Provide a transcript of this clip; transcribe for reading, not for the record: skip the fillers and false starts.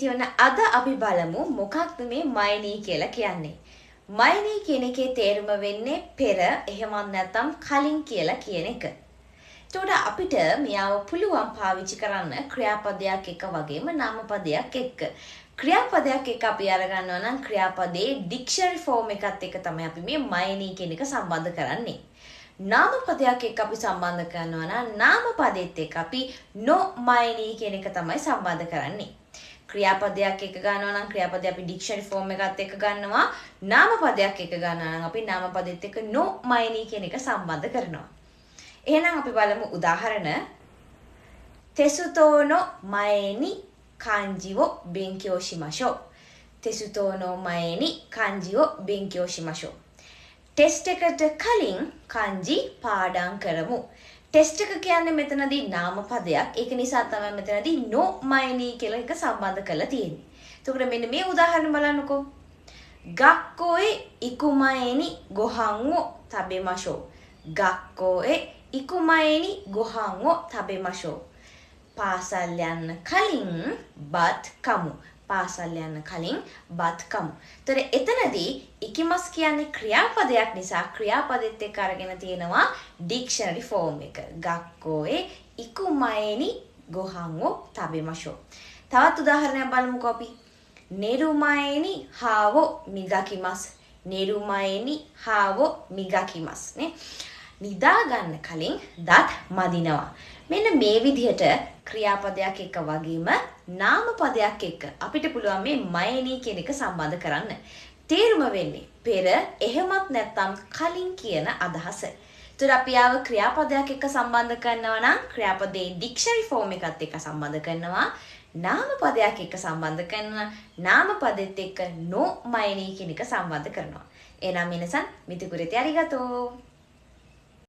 ඉතින් අද අපි බලමු මොකක්ද මේ මයිනී කියලා කියන්නේ. මයිනී කියන එකේ තේරුම වෙන්නේ පෙර එහෙමත් නැත්නම් කලින් කියලා කියන එක. එතකොට අපිට මෙයාව පුළුවන් පාවිච්චි කරන්න ක්‍රියාපදයක් එක වගේම නාමපදයක් එක්ක. ක්‍රියාපදයක් එක්ක අපි අරගන්නවා නම් ක්‍රියාපදයේ ඩික්ෂනරි ෆෝම් එකත් එක්ක තමයි අපි මේ මයිනී කියන එක සම්බන්ධ කරන්නේ. නාමපදයක් එක්ක අපි සම්බන්ධ කරනවා නම් නාමපදෙත් එක්ක අපි නොමයිනී කියන එක තමයි සම්බන්ධ කරන්නේ. ක්‍රියාපදයක් එක ගන්නවා නම් ක්‍රියාපදය අපි ඩික්ෂනරි ෆෝම් එකත් එක්ක ගන්නවා. නාමපදයක් එක ගන්නවා නම් අපි නාමපදෙත් එක්ක නොමයිනී කියන එක සම්බන්ධ කරනවා. එහෙනම් අපි බලමු උදාහරණ. තෙසුතෝ no mae ni kanji wo benkyou shimashou. තෙසුතෝ no mae ni kanji wo benkyou shimashou. Test එකට කලින් kanji පාඩම් කරමු. ටෙස්ට් එක කියන්නේ මෙතනදී නාමපදයක්. ඒක නිසා තමයි මෙතනදී no mae ni කියලා එක සම්බන්ධ කරලා තියෙන්නේ. එතකොට මෙන්න මේ උදාහරණ බලන්නකෝ. ගක්කෝ e iku mae ni gohan wo tabemashou. ගක්කෝ e iku mae ni gohan wo tabemashou. පාසල් යන්න කලින් බත් කමු. පාසල් යන්න කලින් බත් කමු. ඒතර එතනදී ඉකිමස් කියන්නේ ක්‍රියාපදයක් නිසා ක්‍රියාපදෙත් එක්ක අරගෙන තියෙනවා ඩික්ෂනරි ෆෝම් එක. ගක්කෝ e iku mae ni gohan wo tabemashou. තවත් උදාහරණයක් බලමුකෝ අපි. neru mae ni ha wo migakimasu. neru mae ni ha wo migakimasu නේ. නිදා ගන්න කලින් දත් මදිනවා. මෙන්න මේ විදිහට ක්‍රියාපදයක් එක්ක වගේම නාමපදයක් එක්ක අපිට පුළුවන් මේ මයනී කියන එක සම්බන්ධ කරන්න. තේරුම වෙන්නේ පෙර එහෙමත් නැත්නම් කලින් කියන අදහස. ඒතර අපි ආව ක්‍රියාපදයක් එක්ක සම්බන්ධ කරනවා නම් ක්‍රියාපදයේ ඩික්ෂනරි ෆෝම් එකත් එක්ක සම්බන්ධ කරනවා. නාමපදයක් එක්ක සම්බන්ධ කරනවා. නාමපදෙත් එක්ක no මයනී කියන එක සම්බන්ධ කරනවා. එහෙනම් මිනිසන් මිතුකුරේ තියාරිගතෝ.